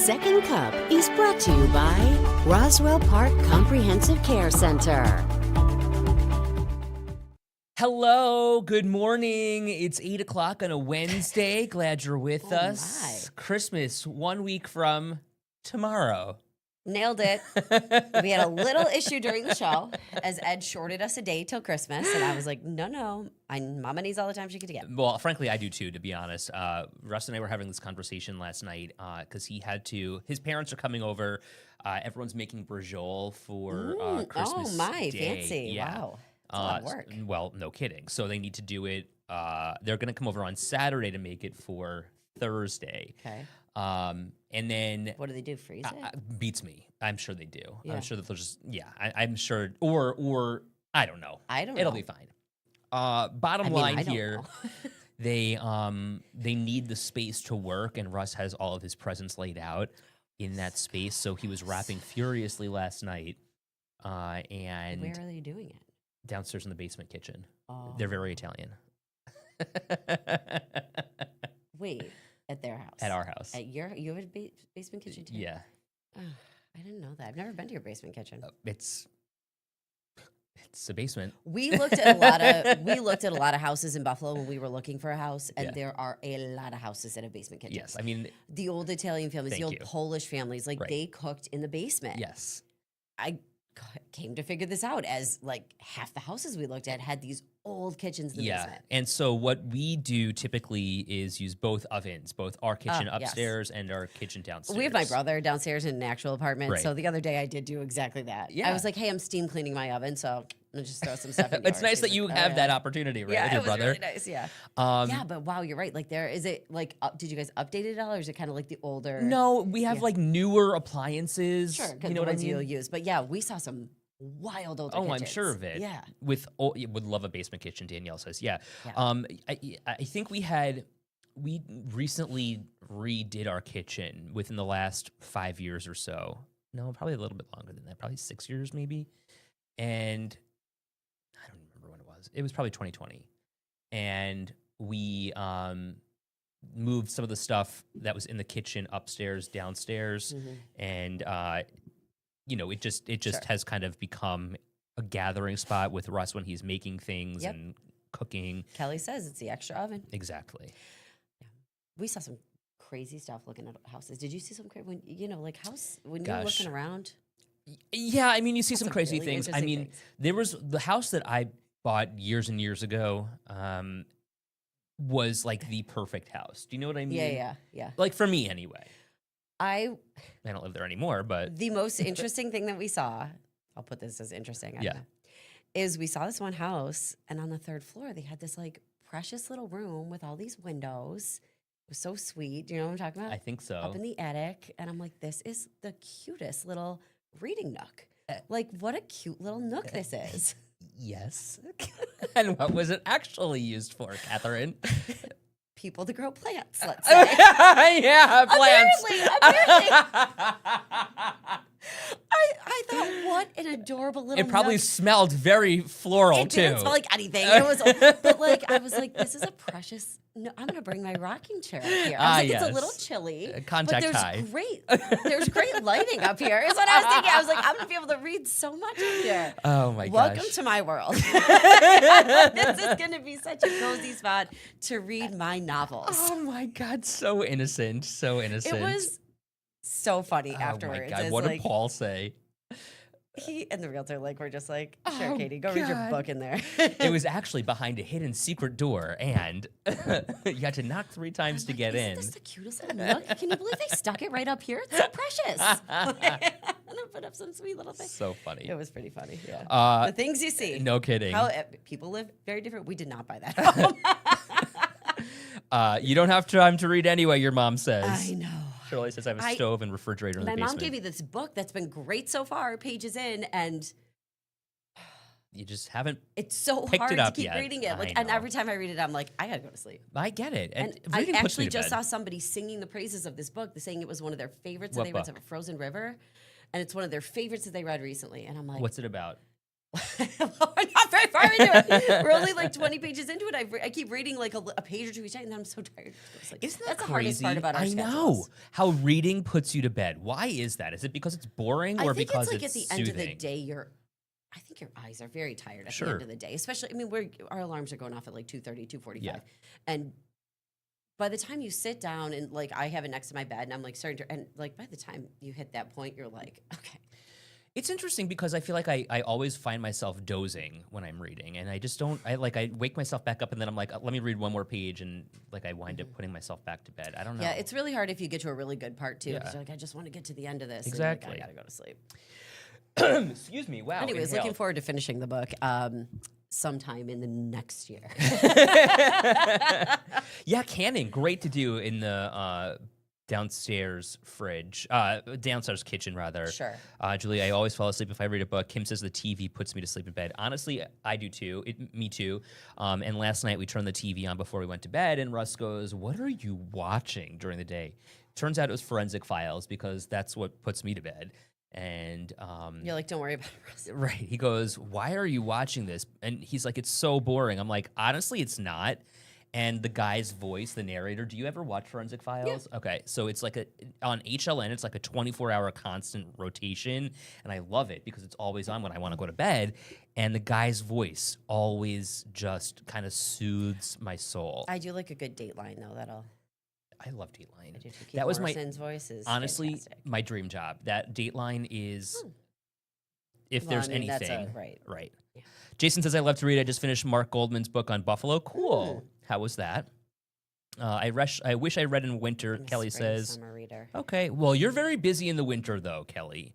Second Cup is brought to you by Roswell Park Comprehensive Care Center. Hello, good morning. It's 8 o'clock on a Wednesday. Glad you're with us. My. Christmas 1 week from tomorrow. Nailed it. We had a little issue during the show as Ed shorted us a day till Christmas. And I was like, no, Mama needs all the time she could get. Well, frankly, I do too, to be honest. Russ and I were having this conversation last night because his parents are coming over. Everyone's making brajol for Christmas Oh, my, Day. fancy. Yeah. Wow. That's a lot of work. Well, no kidding. So they need to do it. They're going to come over on Saturday to make it for Thursday. Okay. And then What do they do? Freeze it? beats me. I'm sure they do. Yeah. I'm sure that they'll just I'm sure or I don't know. It'll be fine. Bottom line here, they need the space to work, and Russ has all of his presents laid out in that space. So he was rapping furiously last night. And where are they doing it? Downstairs in the basement kitchen. Oh. They're very Italian. Wait, at their house? At our house. You have a basement kitchen too? Yeah. Oh, I didn't know that. I've never been to your basement kitchen. It's a basement. We looked at a lot of houses in Buffalo when we were looking for a house, and there are a lot of houses that have basement kitchens. Yes, I mean the old Italian families, the old Polish families, like they cooked in the basement. Yes. I came to figure this out as like half the houses we looked at had these old kitchens in the basement. And so what we do typically is use both ovens, both our kitchen upstairs and our kitchen downstairs. We have my brother downstairs in an actual apartment, so the other day I did do exactly that. Yeah. I was like, hey, I'm steam cleaning my oven, so I'll just throw some stuff in It's nice that you have that opportunity, right, with your brother. Really nice, yeah, but wow, you're right. Like is it like, did you guys update it at all, or is it kind of like the older? No, we have like newer appliances. Sure, you know what I mean? You'll use. But yeah, we saw some wild older kitchens. I'm sure of it. Yeah. Would love a basement kitchen, Danielle says. Yeah. I think we recently redid our kitchen within the last 5 years or so. No, probably a little bit longer than that. Probably 6 years maybe. And I don't remember when it was. It was probably 2020. And we moved some of the stuff that was in the kitchen upstairs, downstairs, and it just has kind of become a gathering spot with Russ when he's making things and cooking. Kelly says it's the extra oven. Exactly. Yeah. We saw some crazy stuff looking at houses. Did you see some crazy when you're looking around? Yeah, I mean, you see some crazy really things. I mean, there was the house that I bought years and years ago. Was like the perfect house. Do you know what I mean? Yeah. Like for me, anyway. I don't live there anymore, but the most interesting thing that we saw, I'll put this as interesting, is we saw this one house, and on the third floor, they had this like precious little room with all these windows. It was so sweet. Do you know what I'm talking about? I think so. Up in the attic, and I'm like, this is the cutest little reading nook. Like, what a cute little nook this is. Yes. And what was it actually used for, Catherine? People to grow plants, let's say. Yeah, plants. Apparently. I thought, what an adorable little It probably nook. smelled very floral, It too. didn't smell like anything. It was, but like, I was like, this is a precious. No, I'm gonna bring my rocking chair up here. I was like, it's a little chilly. Contact but high. There's great lighting up here. Is what I was thinking. I was like, I'm gonna be able to read so much up here. Oh my gosh. Welcome to my world. This is gonna be such a cozy spot to read my novels. Oh my God, so innocent, so innocent. It was so funny afterwards. Oh my God, what did Paul say? He and the realtor were just like, sure, Katie, go read your book in there. It was actually behind a hidden secret door, and you had to knock 3 times to get in. Isn't this the cutest little nook? Can you believe they stuck it right up here? It's so precious. And then put up some sweet little things. So funny. It was pretty funny, yeah. The things you see. No kidding. How people live very different. We did not buy that home. You don't have time to read anyway, your mom says. I know. Shirley says I have a stove and refrigerator in the basement. My mom gave me this book that's been great so far, pages in, and you just haven't it's so hard to keep reading it. Like, and every time I read it, I'm like, I gotta go to sleep. I get it. And I actually just saw somebody singing the praises of this book, saying it was one of their favorites that they read, Frozen River, and it's one of their favorites that they read recently. And I'm like, what's it about? We're not very far into it. We're only like 20 pages into it. I keep reading like a page or two each night, and then I'm so tired. Isn't that That's crazy? the hardest part about our I schedules. know how reading puts you to bed. Why is that? Is it because it's boring, or I think because it's like at the soothing? end of the day, I think your eyes are very tired at the end of the day. Especially, I mean, our alarms are going off at like 2:30, 2:45, and by the time you sit down and like I have it next to my bed, and I'm like starting to, and like by the time you hit that point, you're like, okay. It's interesting because I feel like I always find myself dozing when I'm reading, and I just don't. I wake myself back up, and then I'm like, let me read one more page, and like I wind up putting myself back to bed. I don't know. Yeah, it's really hard if you get to a really good part too. Because you're like, I just want to get to the end of this. Exactly. And you're like, I gotta go to sleep. Excuse me. Wow. Anyways, looking forward to finishing the book sometime in the next year. Yeah, canning, great to do in the downstairs kitchen rather. Sure. Julie, I always fall asleep if I read a book. Kim says the TV puts me to sleep in bed. Honestly, I do too. Me too. And last night we turned the TV on before we went to bed, and Russ goes, "What are you watching during the day?" Turns out it was Forensic Files because that's what puts me to bed. And you're like, don't worry about it, Russ. right. He goes, "Why are you watching this?" And he's like, "It's so boring." I'm like, honestly, it's not. And the guy's voice, the narrator, do you ever watch Forensic Files? Yeah. Okay, so it's like on HLN, it's like a 24-hour constant rotation, and I love it because it's always on when I want to go to bed, and the guy's voice always just kind of soothes my soul. I do like a good Dateline, though. I love Dateline. I do too. That was Morrison's voice is honestly fantastic. my dream job. That Dateline is, if Well, there's I mean, anything, right. Yeah. Jason says, I love to read. I just finished Mark Goldman's book on Buffalo. Cool. How was that? I wish I read in winter, Kelly says. Summer reader. Okay. Well, you're very busy in the winter, though, Kelly.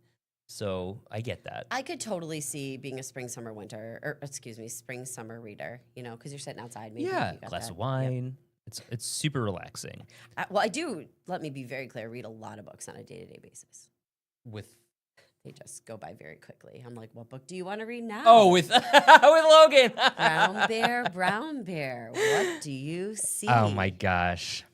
So I get that. I could totally see being a spring, summer reader, because you're sitting outside. Maybe yeah, glass of wine. Yep. It's super relaxing. I do, let me be very clear, read a lot of books on a day-to-day basis. They just go by very quickly. I'm like, what book do you want to read now? Oh, with Logan. Brown bear. What do you see? Oh my gosh.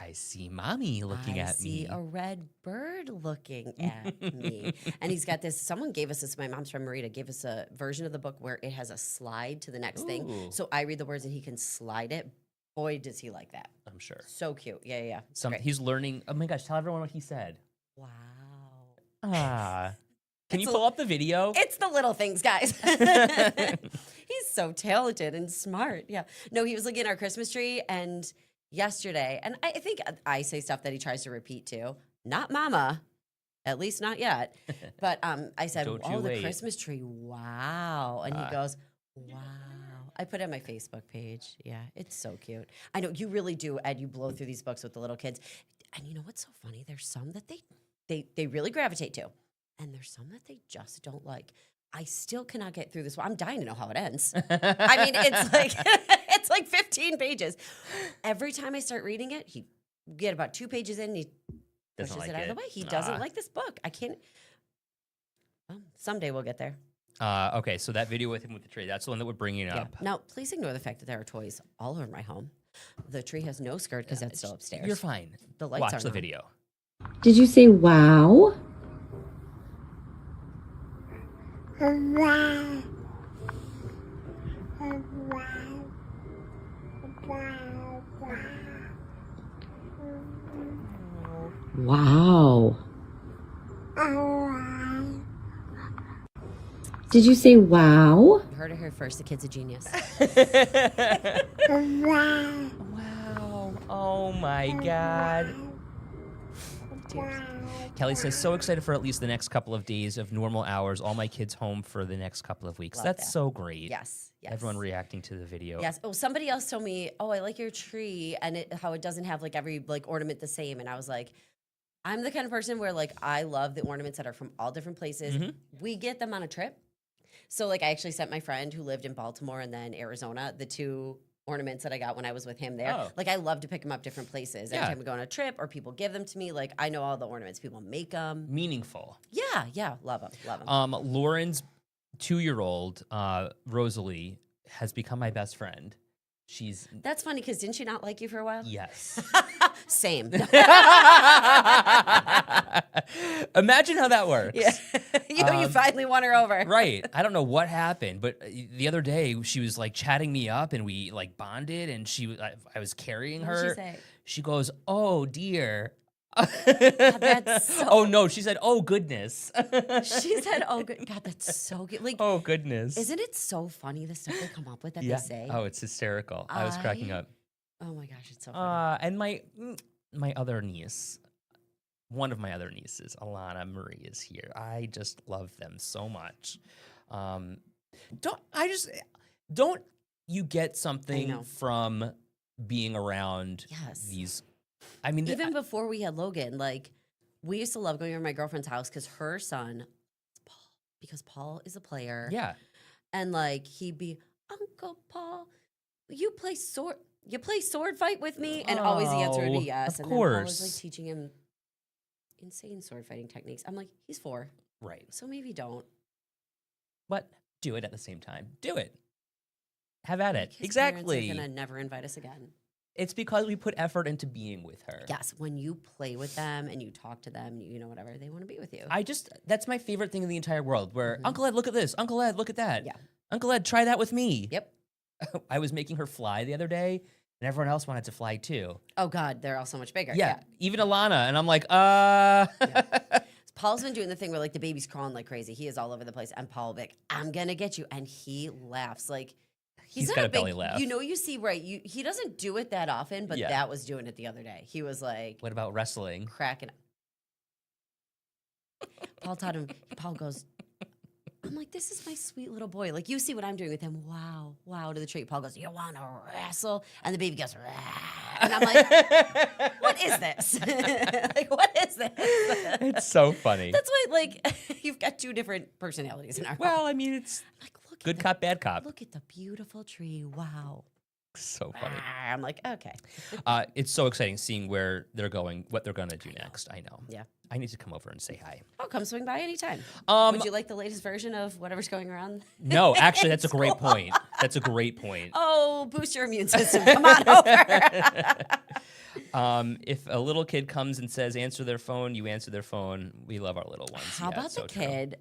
I see mommy looking at me. I see a red bird looking at me. And he's got this, someone gave us this, my mom's friend Marita gave us a version of the book where it has a slide to the next thing. So I read the words and he can slide it. Boy, does he like that. I'm sure. So cute. Yeah. He's learning. Oh my gosh, tell everyone what he said. Wow. Can you pull up the video? It's the little things, guys. He's so talented and smart. Yeah. No, he was looking at our Christmas tree and yesterday, and I think I say stuff that he tries to repeat too. Not mama, at least not yet. But I said, the Christmas tree, wow. And he goes, wow. I put it on my Facebook page. Yeah, it's so cute. I know, you really do, Ed. You blow through these books with the little kids. And you know what's so funny? There's some that they really gravitate to. And there's some that they just don't like. I still cannot get through this one. I'm dying to know how it ends. I mean, it's like 15 pages. Every time I start reading it, he get about 2 pages in, and he pushes it out of the way. He doesn't like this book. I can't. Well, someday we'll get there. Okay, so that video with him with the tree, that's the one that we're bringing up. Now, please ignore the fact that there are toys all over my home. The tree has no skirt because that's still upstairs. You're fine. The lights Watch aren't the on. video. Did you say wow? Wow. Did you say wow? You heard it here first. The kid's a genius. Wow. Oh my God. Kelly says, so excited for at least the next couple of days of normal hours. All my kids home for the next couple of weeks. That's so great. Yes. Everyone reacting to the video. Yes. Oh, somebody else told me, I like your tree and how it doesn't have like every like ornament the same. And I was like, I'm the kind of person where like I love the ornaments that are from all different places. Mm-hmm. We get them on a trip. So like I actually sent my friend who lived in Baltimore and then Arizona, the 2 ornaments that I got when I was with him there. Oh. Like I love to pick them up different places. Every time we go on a trip or people give them to me, like I know all the ornaments. People make them. Meaningful. Yeah. Love them. Lauren's 2-year-old, Rosalie, has become my best friend. That's funny because didn't she not like you for a while? Yes. Same. Imagine how that works. You finally won her over. Right. I don't know what happened, but the other day she was like chatting me up and we like bonded and I was carrying What her. did she say? She goes, "Oh dear." That's so... Oh no, she said, "Oh goodness." She said, "Oh good God, that's so good." Like, oh goodness. isn't it so funny the stuff they come up with that yeah. they say? Oh, it's hysterical. I was cracking up. Oh my gosh, it's so funny. And my other niece, one of my other nieces, Alana Marie, is here. I just love them so much. Don't you get something from being around these? I mean, even before we had Logan, like we used to love going over to my girlfriend's house because her son, Paul, because Paul is a player. Yeah, and like he'd be, Uncle Paul, you play sword fight with me, and always the answer would be yes. Of and course. then Paul was like teaching him insane sword fighting techniques. I'm like, he's 4, right? So maybe don't. But do it at the same time. Do it. Have at it. His exactly. Parents are gonna never invite us again. It's because we put effort into being with her. Yes, when you play with them and you talk to them, you know, whatever, they want to be with you. That's my favorite thing in the entire world, where Uncle Ed, look at this. Uncle Ed, look at that. Yeah. Uncle Ed, try that with me. Yep. I was making her fly the other day, and everyone else wanted to fly too. Oh God, they're all so much bigger. Yeah, even Alana, and I'm like, Yeah. Paul's been doing the thing where like the baby's crawling like crazy. He is all over the place, and Paul will be like, "I'm gonna get you," and he laughs like he's not got a big, belly laugh. You know, you see, right? He doesn't do it that often, but that was doing it the other day. He was like, "What about wrestling?" Cracking up. Paul taught him. Paul goes, I'm like, this is my sweet little boy. Like, you see what I'm doing with him. Wow, wow, to the tree. Paul goes, you want to wrestle? And the baby goes, rah. And I'm like, what is this? Like, what is this? It's so funny. That's why, like, you've got 2 different personalities in our home. Well, I mean, it's like, look good cop, bad cop. Look at the beautiful tree. Wow. So funny. I'm like, okay. It's so exciting seeing where they're going, what they're going to do next. I know. Yeah. I need to come over and say hi. Oh, come swing by anytime. Would you like the latest version of whatever's going around? No, actually, that's a great point. That's a great point. Oh, boost your immune system. Come on over. If a little kid comes and says, answer their phone, you answer their phone. We love our little ones. How about the kid?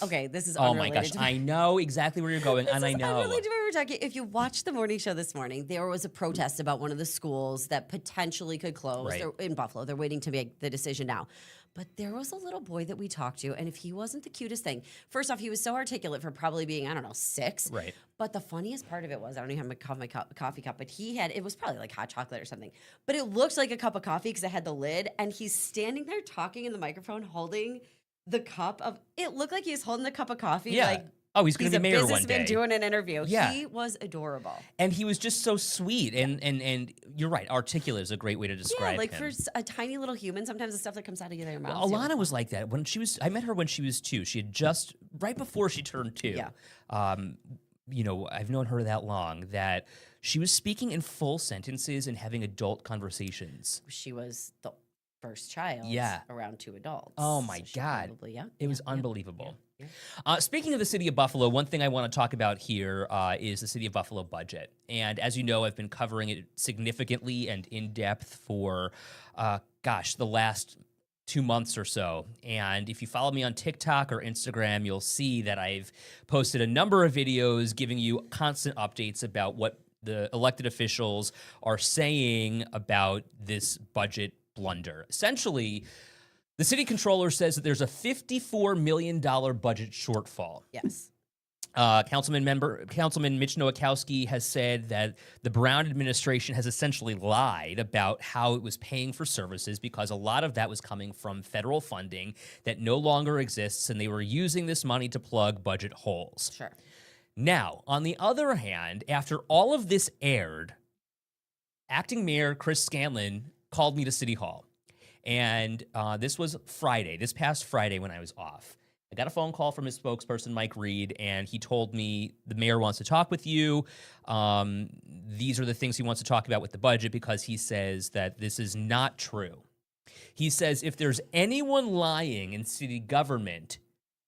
Okay, this is oh unrelated. my gosh, I know exactly where you're going, and I know. Unrelated to what we were talking. If you watched the morning show this morning, there was a protest about one of the schools that potentially could close. Right. They're in Buffalo. They're waiting to make the decision now. But there was a little boy that we talked to, and if he wasn't the cutest thing, first off, he was so articulate for probably being, 6. Right. But the funniest part of it was, I don't even have my coffee cup, but it was probably like hot chocolate or something. But it looked like a cup of coffee because it had the lid, and he's standing there talking in the microphone, holding the cup of, it looked like he was holding the cup of coffee. Yeah. Like, oh, he's going to be mayor one day. He's a businessman doing an interview. Yeah. He was adorable. And he was just so sweet. And you're right, articulate is a great way to describe Yeah, like him. for a tiny little human, sometimes the stuff that comes out of your mouth. Well, Alana was like that. I met her when she was 2. She had just, right before she turned 2. Yeah. I've known her that long, that she was speaking in full sentences and having adult conversations. She was the first child around 2 adults. Oh my God. Probably, It was unbelievable. Yeah. Speaking of the city of Buffalo, one thing I want to talk about here is the city of Buffalo budget. And as you know, I've been covering it significantly and in depth for, the last 2 months or so. And if you follow me on TikTok or Instagram, you'll see that I've posted a number of videos giving you constant updates about what the elected officials are saying about this budget blunder. Essentially, the city controller says that there's a $54 million budget shortfall. Yes. Councilman Mitch Nowakowski has said that the Brown administration has essentially lied about how it was paying for services because a lot of that was coming from federal funding that no longer exists, and they were using this money to plug budget holes. Sure. Now, on the other hand, after all of this aired, acting mayor Chris Scanlon called me to City Hall. And this was Friday, this past Friday when I was off. I got a phone call from his spokesperson, Mike Reed, and he told me the mayor wants to talk with you. These are the things he wants to talk about with the budget because he says that this is not true. He says if there's anyone lying in city government,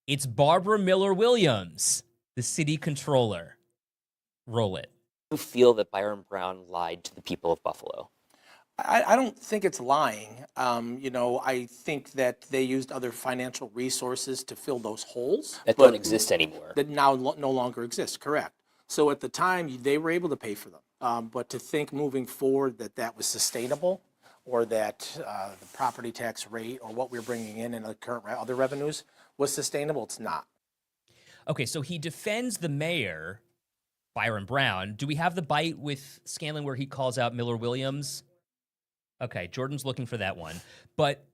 it's Barbara Miller Williams, the city controller. Roll it. You feel that Byron Brown lied to the people of Buffalo? I don't think it's lying. I think that they used other financial resources to fill those holes. That don't exist anymore. That now no longer exist, correct. So at the time, they were able to pay for them. But to think moving forward that was sustainable, or that the property tax rate or what we're bringing in the current other revenues was sustainable, it's not. Okay, so he defends the mayor, Byron Brown. Do we have the bite with Scanlon where he calls out Miller Williams? Okay, Jordan's looking for that one. But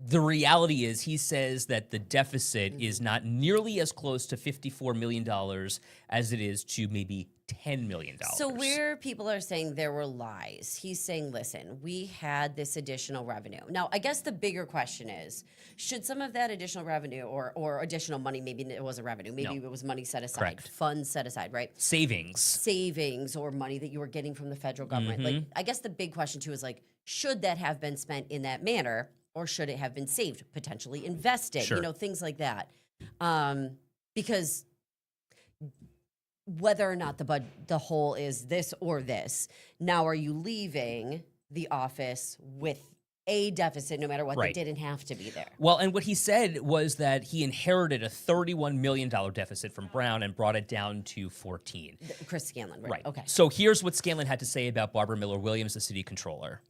the reality is he says that the deficit is not nearly as close to $54 million as it is to maybe $10 million. So where people are saying there were lies, he's saying, listen, we had this additional revenue. Now, I guess the bigger question is, should some of that additional revenue or additional money, maybe it wasn't revenue, maybe it was money set aside, Correct. funds set aside, right? Savings Or money that you were getting from the federal government. Like, I guess the big question too is like, should that have been spent in that manner? Or should it have been saved, potentially invested, Sure. things like that. Because whether or not the whole is this or this, now are you leaving the office with a deficit no matter what Right. that didn't have to be there? Well, and what he said was that he inherited a $31 million deficit from Brown and brought it down to 14. Chris Scanlon, right? Right. Okay. So here's what Scanlon had to say about Barbara Miller Williams, the city controller.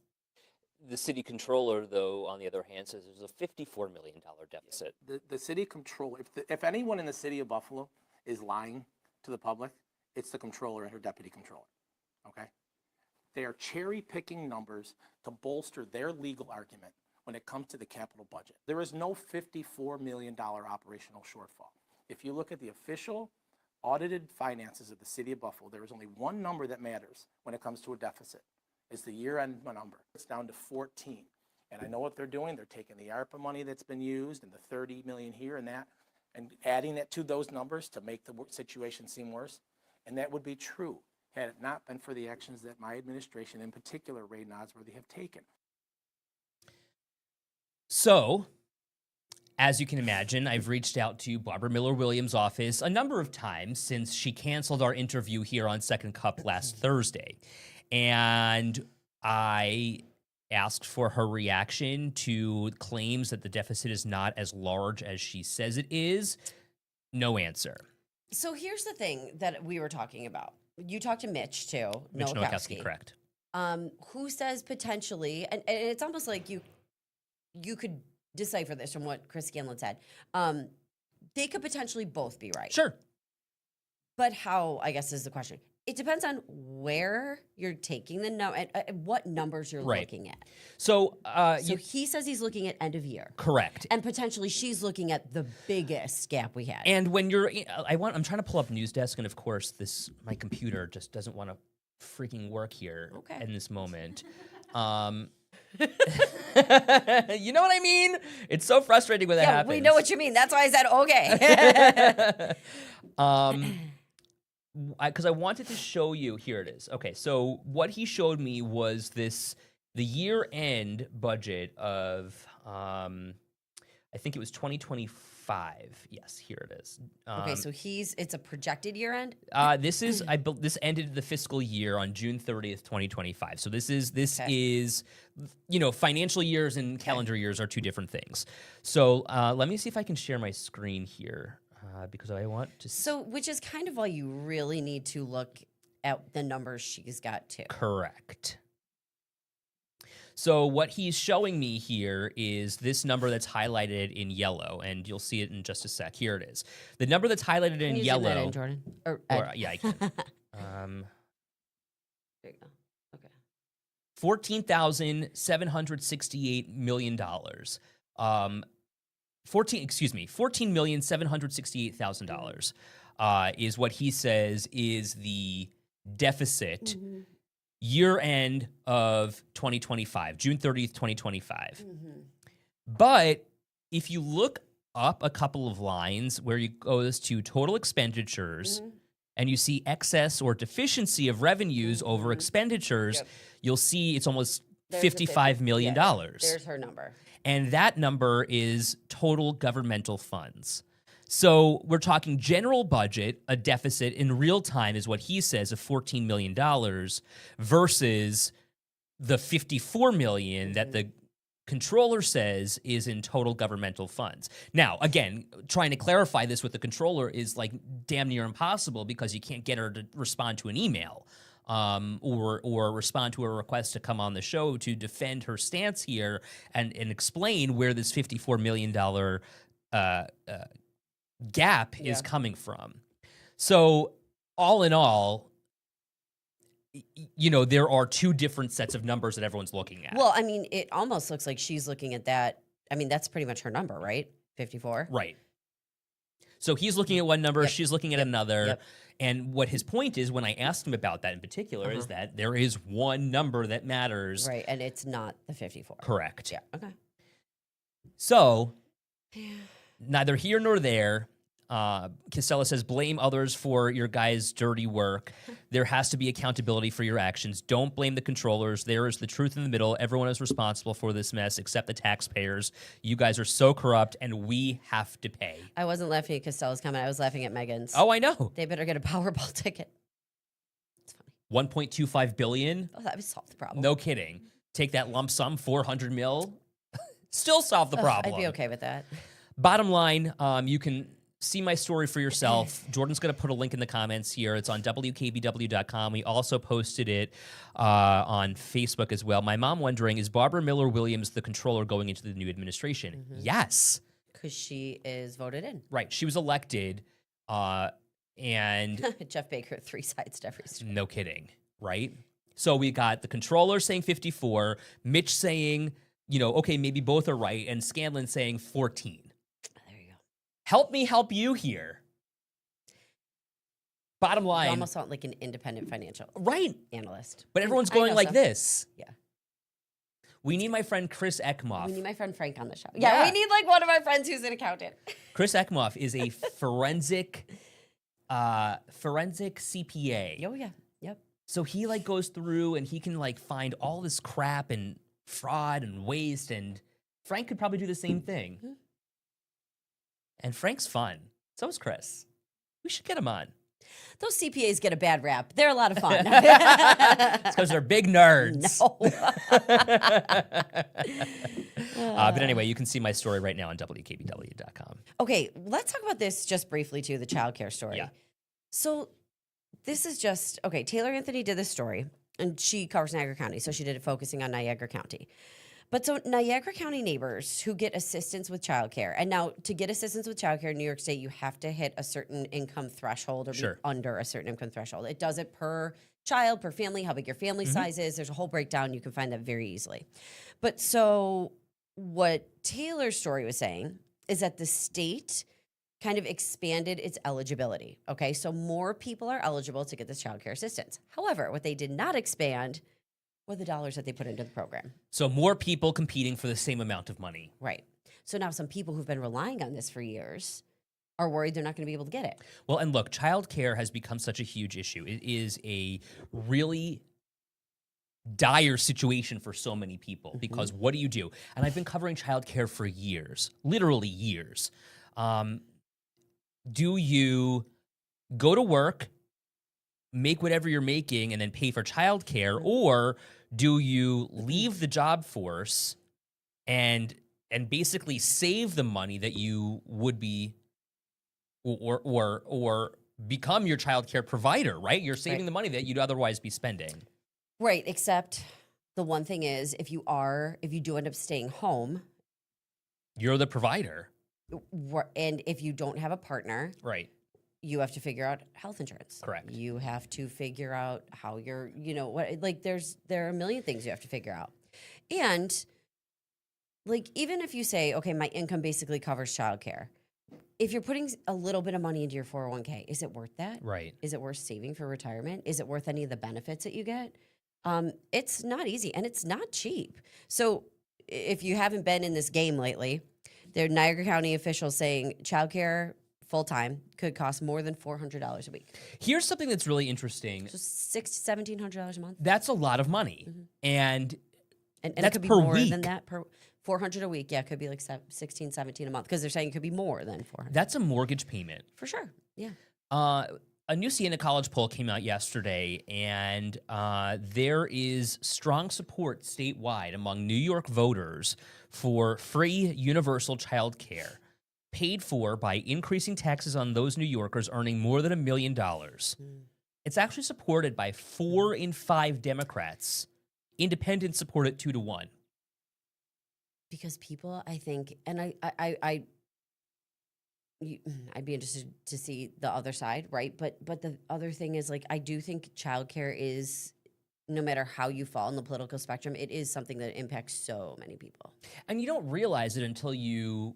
The city controller, though, on the other hand, says there's a $54 million deficit. The city controller, if anyone in the city of Buffalo is lying to the public, it's the controller and her deputy controller, okay? They are cherry picking numbers to bolster their legal argument when it comes to the capital budget. There is no $54 million operational shortfall. If you look at the official audited finances of the city of Buffalo, there is only one number that matters when it comes to a deficit. It's the year-end number. It's down to 14. And I know what they're doing. They're taking the ARPA money that's been used and the 30 million here and that, and adding it to those numbers to make the situation seem worse. And that would be true had it not been for the actions that my administration, in particular Ray Nosworthy, have taken. So, as you can imagine, I've reached out to Barbara Miller Williams' office a number of times since she canceled our interview here on Second Cup last Thursday. And I asked for her reaction to claims that the deficit is not as large as she says it is. No answer. So here's the thing that we were talking about. You talked to Mitch too, Mitch Nowakowski, correct. Who says potentially, and it's almost like you could decipher this from what Chris Scanlon said. They could potentially both be right. Sure. But how, I guess, is the question. It depends on where you're taking the and what numbers you're looking at. So, So he says he's looking at end of year. Correct. And potentially she's looking at the biggest gap we had. And when you're, I'm trying to pull up News Desk, and of course, my computer just doesn't want to freaking work here in this moment. You know what I mean? It's so frustrating when that happens. We know what you mean. That's why I said okay. Because I wanted to show you, here it is. Okay, so what he showed me was the year-end budget of, I think it was 2025. Yes, here it is. Okay, so it's a projected year end? This ended the fiscal year on June 30th, 2025. So this is, financial years and calendar years are two different things. So let me see if I can share my screen here. Because I want to... So, which is kind of why you really need to look at the numbers she's got too. Correct. So what he's showing me here is this number that's highlighted in yellow, and you'll see it in just a sec. Here it is. The number that's highlighted in yellow... Can you zoom that in, Jordan? Yeah, I can. There you go. Okay. $14,768 million. $14,768,000 is what he says is the deficit year end of 2025, June 30th, 2025. But if you look up a couple of lines where you goes to total expenditures and you see excess or deficiency of revenues over expenditures, you'll see it's almost $55 million. There's her number. And that number is total governmental funds. So we're talking general budget, a deficit in real time is what he says of $14 million versus the 54 million that the controller says is in total governmental funds. Now, again, trying to clarify this with the controller is like damn near impossible because you can't get her to respond to an email or respond to a request to come on the show to defend her stance here and explain where this $54 million gap is coming from. So all in all, there are two different sets of numbers that everyone's looking at. Well, I mean, it almost looks like she's looking at that. I mean, that's pretty much her number, right? 54. Right. So he's looking at one number, she's looking at another. Yep. And what his point is, when I asked him about that in particular, is that there is one number that matters. Right, and it's not the 54. Correct. Yeah, okay. So, neither here nor there. Casella says, blame others for your guys' dirty work. There has to be accountability for your actions. Don't blame the controllers. There is the truth in the middle. Everyone is responsible for this mess except the taxpayers. You guys are so corrupt, and we have to pay. I wasn't laughing at Costello's comment. I was laughing at Megan's. Oh, I know. They better get a Powerball ticket. It's funny. 1.25 billion? Oh, that would solve the problem. No kidding. Take that lump sum, 400 mil. Still solve the problem. I'd be okay with that. Bottom line, you can see my story for yourself. Jordan's going to put a link in the comments here. It's on WKBW.com. We also posted it on Facebook as well. My mom wondering, is Barbara Miller Williams the controller going into the new administration? Yes. Because she is voted in. Right. She was elected, and Jeff Baker, 3 sides to every story. no kidding, right? So we got the controller saying 54, Mitch saying, okay, maybe both are right, and Scanlon saying 14. Help me help you here. Bottom line. You almost sound like an independent financial analyst. But everyone's I know going like so. this. Yeah. We need my friend Chris Ekmoff. We need my friend Frank on the show. Yeah. We need like one of my friends who's an accountant. Chris Ekmoff is a forensic CPA. Oh, yeah. Yep. So he like goes through and he can like find all this crap and fraud and waste, and Frank could probably do the same thing. Mm-hmm. And Frank's fun. So is Chris. We should get him on. Those CPAs get a bad rap. They're a lot of fun. It's because they're big nerds. No. But anyway, you can see my story right now on WKBW.com. Okay, let's talk about this just briefly too, the childcare story. Yeah. So this is just, okay, Taylor Anthony did this story, and she covers Niagara County, so she did it focusing on Niagara County. But so Niagara County neighbors who get assistance with childcare, and now to get assistance with childcare in New York State, you have to hit a certain income threshold or be under a certain income threshold. It does it per child, per family, how big your family size is. There's a whole breakdown. You can find that very easily. But so what Taylor's story was saying is that the state kind of expanded its eligibility. Okay, so more people are eligible to get this childcare assistance. However, what they did not expand were the dollars that they put into the program. So more people competing for the same amount of money. Right. So now some people who've been relying on this for years are worried they're not going to be able to get it. Well, and look, childcare has become such a huge issue. It is a really dire situation for so many people because what do you do? And I've been covering childcare for years, literally years. Do you go to work, make whatever you're making, and then pay for childcare, or do you leave the job force and basically save the money that you would be or become your childcare provider, right? You're saving the money that you'd otherwise be spending. Right, except the one thing is if you do end up staying home, You're the provider. and if you don't have a partner, Right. you have to figure out health insurance. Correct. You have to figure out how you're, there are a million things you have to figure out. And like, even if you say, okay, my income basically covers childcare, if you're putting a little bit of money into your 401k, is it worth that? Right. Is it worth saving for retirement? Is it worth any of the benefits that you get? It's not easy and it's not cheap. So if you haven't been in this game lately, there are Niagara County officials saying childcare full-time could cost more than $400 a week. Here's something that's really interesting. So $1,600 to $1,700 a month. That's a lot of money. And And that's it could be per more week. than that, per $400 a week. Yeah, it could be like 16, 17 a month because they're saying it could be more than 400. That's a mortgage payment. For sure. Yeah. a new Siena College poll came out yesterday, and there is strong support statewide among New York voters for free universal child care, paid for by increasing taxes on those New Yorkers earning more than $1 million. It's actually supported by 4 in 5 Democrats. Independents support it 2-1. Because people, I think, and I'd be interested to see the other side, right? But the other thing is, like, I do think childcare is, no matter how you fall in the political spectrum, it is something that impacts so many people. And you don't realize it until you're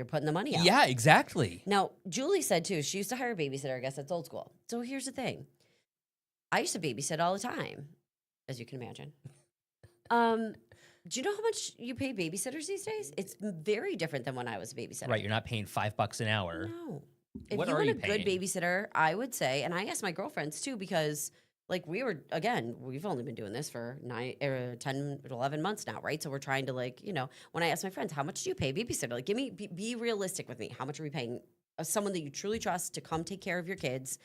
putting the money out. Yeah, exactly. Now, Julie said too, she used to hire a babysitter. I guess that's old school. So here's the thing. I used to babysit all the time, as you can imagine. Do you know how much you pay babysitters these days? It's very different than when I was a babysitter. Right, you're not paying $5 an hour. No. If What you are want you a good paying? babysitter, I would say, and I asked my girlfriends too, because like we've only been doing this for 10, 11 months now, right? So we're trying to, like, when I ask my friends, how much do you pay babysitter? Like, be realistic with me. How much are we paying someone that you truly trust to come take care of your kids?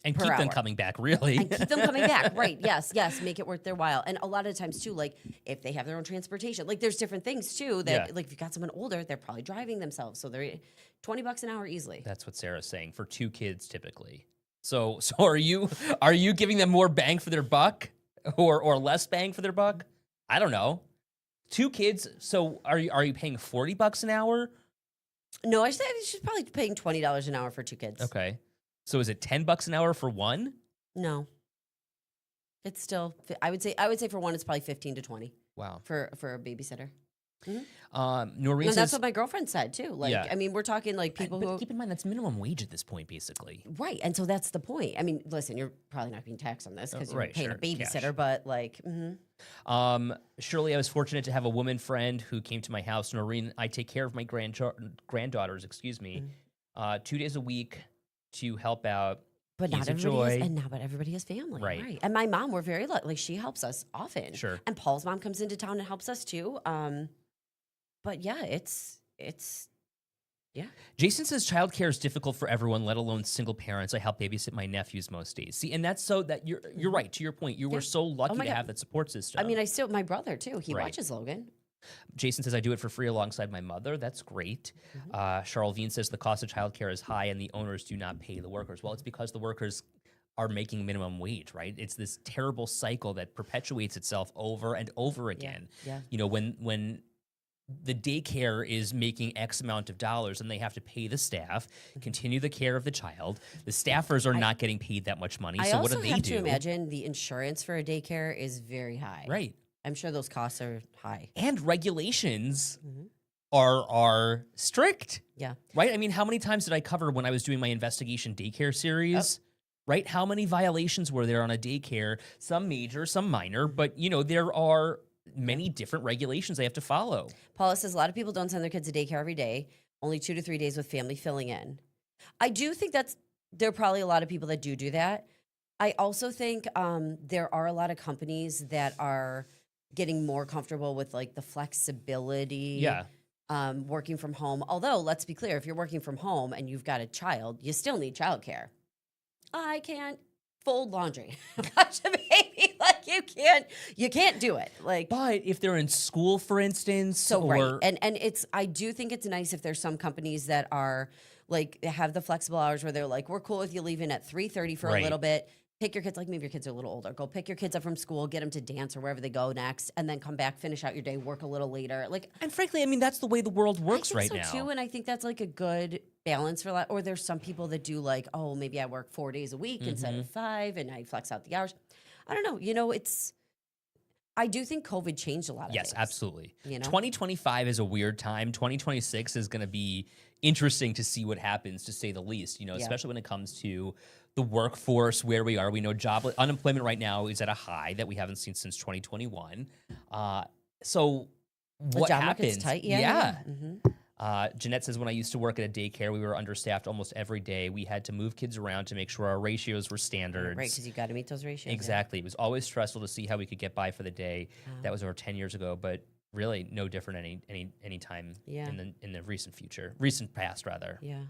And per keep them hour. coming back, really. And keep them coming back, right? Yes, make it worth their while. And a lot of times too, like if they have their own transportation, like there's different things too that, Yeah. like if you've got someone older, they're probably driving themselves, so they're $20 an hour easily. That's what Sarah's saying for 2 kids typically. So are you giving them more bang for their buck or less bang for their buck? I don't know. 2 kids. So are you paying $40 an hour? No, I said she's probably paying $20 an hour for 2 kids. Okay. So is it $10 an hour for one? No, it's still. I would say for one, it's probably 15 to 20 Wow. for a babysitter. Noreen And says, that's what my girlfriend said too. Like, Yeah. I mean, we're talking like people but who keep in mind that's minimum wage at this point, basically. right, and so that's the point. I mean, listen, you're probably not being taxed on this because you're right, paying sure, a babysitter, cash. but like, Shirley, I was fortunate to have a woman friend who came to my house. Noreen, I take care of my granddaughters, 2 days a week to help out. but He's not a everybody has, joy. and not everybody has family, Right. And my mom, we're very lucky. Like, she helps us often. Sure. And Paul's mom comes into town and helps us too. But yeah, it's yeah. Jason says childcare is difficult for everyone, let alone single parents. I help babysit my nephews most days. See, and that's so that you're right. To your point, you were so lucky my to God. have that support system. I mean, my brother too. He Right. watches Logan. Jason says I do it for free alongside my mother. That's great. Charlene says the cost of childcare is high and the owners do not pay the workers. Well, it's because the workers are making minimum wage, right? It's this terrible cycle that perpetuates itself over and over again. yeah. When the daycare is making X amount of dollars and they have to pay the staff, continue the care of the child. The staffers are not getting paid that much money. I So what also do they have do? to imagine the insurance for a daycare is very high. Right. I'm sure those costs are high. And regulations are strict. Yeah. Right? I mean, how many times did I cover when I was doing my investigation daycare series? Right? How many violations were there on a daycare? Some major, some minor, but there are many different regulations they have to follow. Paula says a lot of people don't send their kids to daycare every day, only 2 to 3 days with family filling in. I do think there are probably a lot of people that do that. I also think there are a lot of companies that are getting more comfortable with like the flexibility. Yeah. Working from home. Although, let's be clear, if you're working from home and you've got a child, you still need childcare. I can't fold laundry. Watch a baby. Like, you can't do it. Like, But if they're in school, for instance, so or right. And I do think it's nice if there's some companies that are like have the flexible hours where they're like, we're cool with you leaving at 3:30 for a Right. little bit. Pick your kids, like maybe your kids are a little older. Go pick your kids up from school, get them to dance or wherever they go next, and then come back, finish out your day, work a little later. Like, and frankly, I mean, that's the way the world works I think right so now. too, and I think that's like a good balance for a lot. Or there's some people that do like, oh, maybe I work 4 days a week instead of 5, and I flex out the hours. I don't know. I do think COVID changed a lot of Yes, things. absolutely. 2025 is a weird time. 2026 is going to be interesting to see what happens, to say the least, especially when it comes to the workforce, where we are. We know unemployment right now is at a high that we haven't seen since 2021. So The what job market's happens? tight. Yeah. Mhm. Jeanette says, when I used to work at a daycare, we were understaffed almost every day. We had to move kids around to make sure our ratios were standards. Right, because you got to meet those ratios. yeah. Exactly. It was always stressful to see how we could get by for the day. That was over 10 years ago, but really no different any time Yeah. in the recent past rather. Yeah.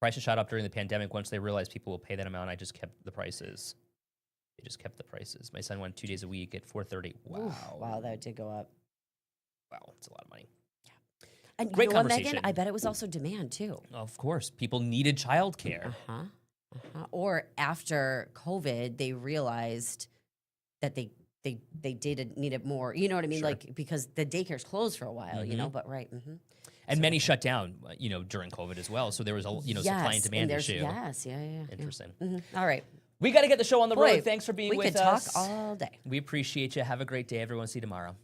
Prices shot up during the pandemic. Once they realized people will pay that amount, I just kept the prices. They just kept the prices. My son went 2 days a week at $430. Wow. Oof, wow, that did go up. Wow, that's a lot of money. And Great you know what, Megan? conversation. I bet it was also demand too. Of course, people needed childcare. Or after COVID, they realized that they did need it more. You know what I mean? Sure. Like because the daycare's closed for a while. You know, but right. And many shut down, during COVID as well. So there was a supply and demand issue. Yes, yeah. Interesting. All right. We got to get the show on the Boy, road. Thanks for being with We could us. talk all day. We appreciate you. Have a great day, everyone. See you tomorrow.